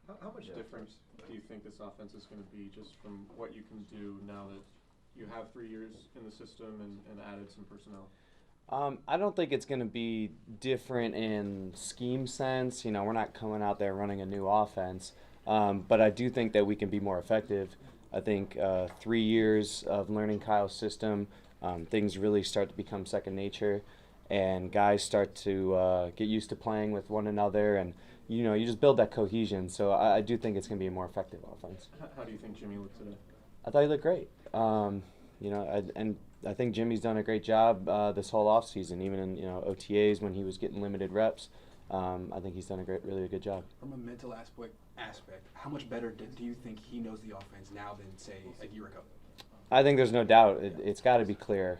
How much difference do you think this offense is going to be just from what you can do now that you have 3 years in the system and added some personnel? I don't think it's going to be different in scheme sense. We're not coming out there running a new offense, but I do think that we can be more effective. I think 3 years of learning Kyle's system, things really start to become second nature, and guys start to get used to playing with one another, and you just build that cohesion. So I do think it's going to be a more effective offense. How do you think Jimmy looked today? I thought he looked great. And I think Jimmy's done a great job this whole offseason, even in OTAs when he was getting limited reps. I think he's done really good job. From a mental aspect, how much better do you think he knows the offense now than, say, a year ago? I think there's no doubt. It's got to be clear.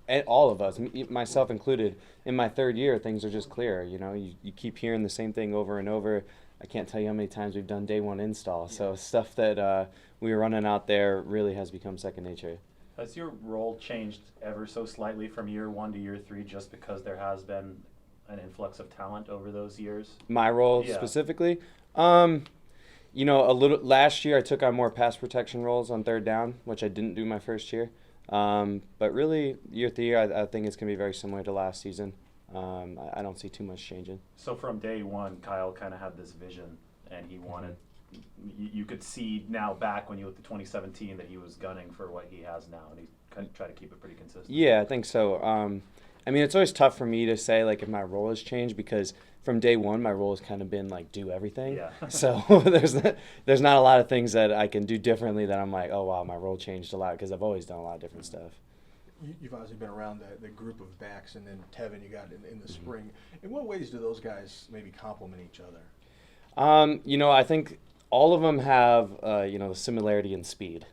And all of us, myself included, in my third year, things are just clear. You keep hearing the same thing over and over. I can't tell you how many times we've done day one install. So stuff that we were running out there really has become second nature. Has your role changed ever so slightly from year 1 to year 3 just because there has been an influx of talent over those years? My role specifically? A little. Last year I took on more pass protection roles on third down, which I didn't do my first year. But really, year to year, I think it's going to be very similar to last season. I don't see too much changing. So from day one, Kyle kind of had this vision, and he wanted. You could see now back when you looked at 2017 that he was gunning for what he has now, and he's kind of try to keep it pretty consistent. Yeah, I think so. It's always tough for me to say like if my role has changed because from day one my role has kind of been like do everything. Yeah. So there's not a lot of things that I can do differently that I'm like, oh wow, my role changed a lot because I've always done a lot of different stuff. You've obviously been around the group of backs, and then Tevin you got in the spring. In what ways do those guys maybe complement each other? I think all of them have, the similarity in speed.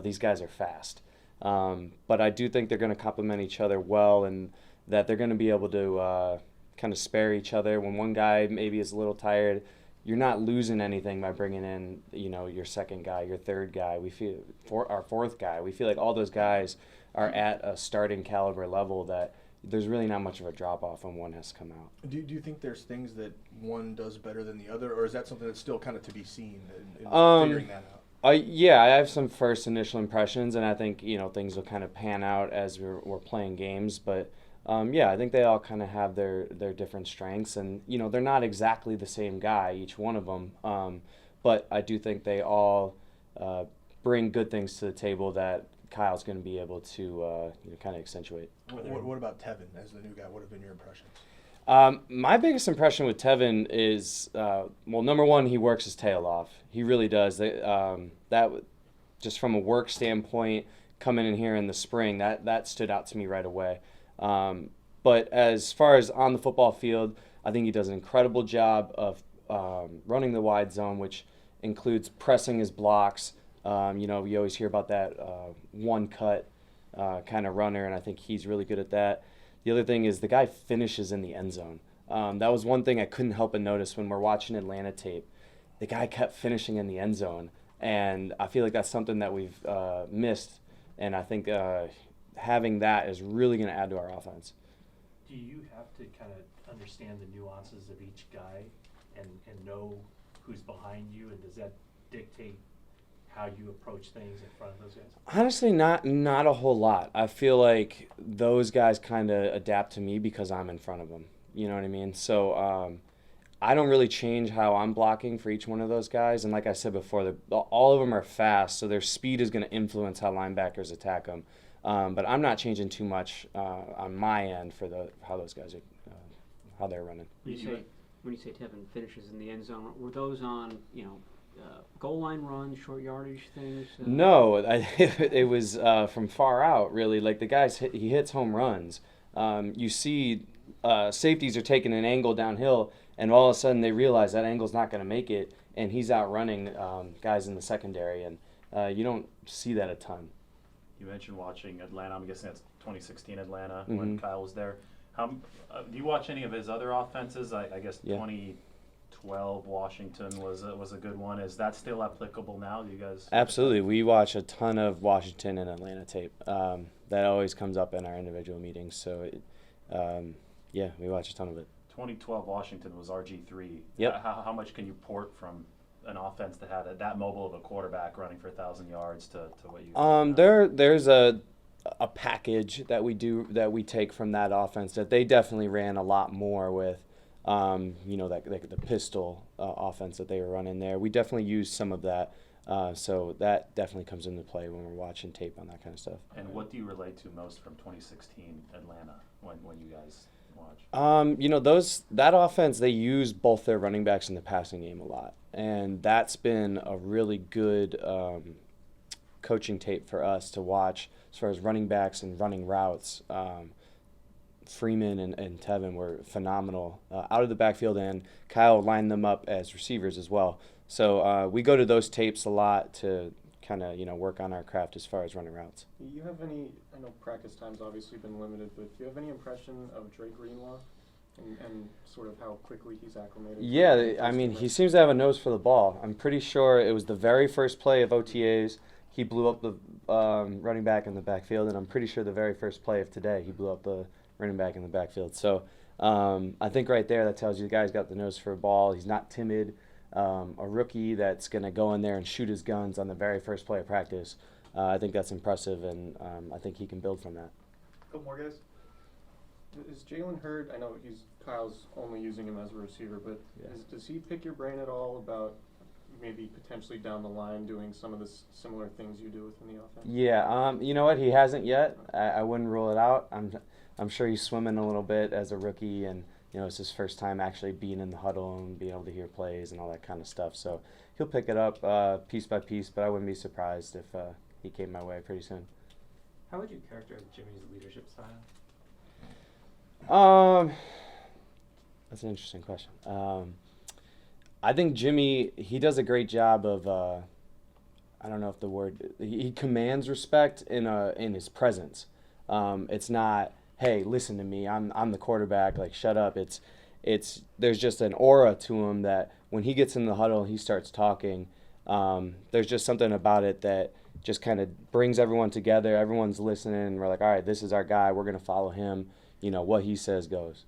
These guys are fast. But I do think they're going to complement each other well, and that they're going to be able to kind of spare each other. When one guy maybe is a little tired, you're not losing anything by bringing in, your second guy, your third guy. Our fourth guy. We feel like all those guys are at a starting caliber level that there's really not much of a drop-off when one has to come out. Do you think there's things that one does better than the other, or is that something that's still kind of to be seen in figuring that out? I have some first initial impressions, and I think things will kind of pan out as we're playing games. But I think they all kind of have their different strengths, and they're not exactly the same guy, each one of them. But I do think they all bring good things to the table that Kyle's going to be able to kind of accentuate. What about Tevin as the new guy? What have been your impressions? My biggest impression with Tevin is, number one, he works his tail off. He really does. That just from a work standpoint, coming in here in the spring, that stood out to me right away. But as far as on the football field, I think he does an incredible job of running the wide zone, which includes pressing his blocks. You always hear about that one cut kind of runner, and I think he's really good at that. The other thing is the guy finishes in the end zone. That was one thing I couldn't help but notice when we're watching Atlanta tape. The guy kept finishing in the end zone, and I feel like that's something that we've missed, and I think having that is really going to add to our offense. Do you have to kind of understand the nuances of each guy and know who's behind you, and does that dictate how you approach things in front of those guys? Honestly, not a whole lot. I feel like those guys kind of adapt to me because I'm in front of them. You know what I mean? So I don't really change how I'm blocking for each one of those guys. And like I said before, all of them are fast, so their speed is going to influence how linebackers attack them. But I'm not changing too much on my end for how those guys are, how they're running. When you say Tevin finishes in the end zone, were those on goal line runs, short yardage things? No, it was from far out, really. Like the guys, he hits home runs. You see safeties are taking an angle downhill, and all of a sudden they realize that angle's not going to make it, and he's outrunning guys in the secondary, and you don't see that a ton. You mentioned watching Atlanta. I'm guessing that's 2016 Atlanta when Kyle was there. Do you watch any of his other offenses? I guess 2012 Washington was a good one. Is that still applicable now? Do you guys? Absolutely. We watch a ton of Washington and Atlanta tape. That always comes up in our individual meetings. So, we watch a ton of it. 2012 Washington was RG3. Yep. How much can you port from an offense that had that mobile of a quarterback running for 1,000 yards to what you? There's a package that we take from that offense that they definitely ran a lot more with. That the pistol offense that they were running there. We definitely used some of that. So that definitely comes into play when we're watching tape on that kind of stuff. And what do you relate to most from 2016 Atlanta when you guys watch? That offense, they use both their running backs in the passing game a lot, and that's been a really good coaching tape for us to watch as far as running backs and running routes. Freeman and Tevin were phenomenal out of the backfield, and Kyle lined them up as receivers as well. So we go to those tapes a lot to kind of work on our craft as far as running routes. Do you have any? I know practice time's obviously been limited, but do you have any impression of Drake Greenlaw and sort of how quickly he's acclimated? Yeah, I mean, he seems to have a nose for the ball. I'm pretty sure it was the very first play of OTAs. He blew up the running back in the backfield, and I'm pretty sure the very first play of today, he blew up the running back in the backfield. So I think right there that tells you the guy's got the nose for a ball. He's not timid. A rookie that's going to go in there and shoot his guns on the very first play of practice. I think that's impressive, and I think he can build from that. Couple more guys. Is Jalen Hurd? I know Kyle's only using him as a receiver, but does he pick your brain at all about maybe potentially down the line doing some of the similar things you do within the offense? Yeah, you know what? He hasn't yet. I wouldn't rule it out. I'm sure he's swimming a little bit as a rookie, and it's his first time actually being in the huddle and being able to hear plays and all that kind of stuff. So he'll pick it up piece by piece, but I wouldn't be surprised if he came my way pretty soon. How would you characterize Jimmy's leadership style? That's an interesting question. I think Jimmy, he does a great job of, I don't know if the word, he commands respect in his presence. It's not, hey, listen to me, I'm the quarterback, like shut up. It's there's just an aura to him that when he gets in the huddle and he starts talking, there's just something about it that just kind of brings everyone together. Everyone's listening, and we're like, all right, this is our guy. We're going to follow him. What he says goes.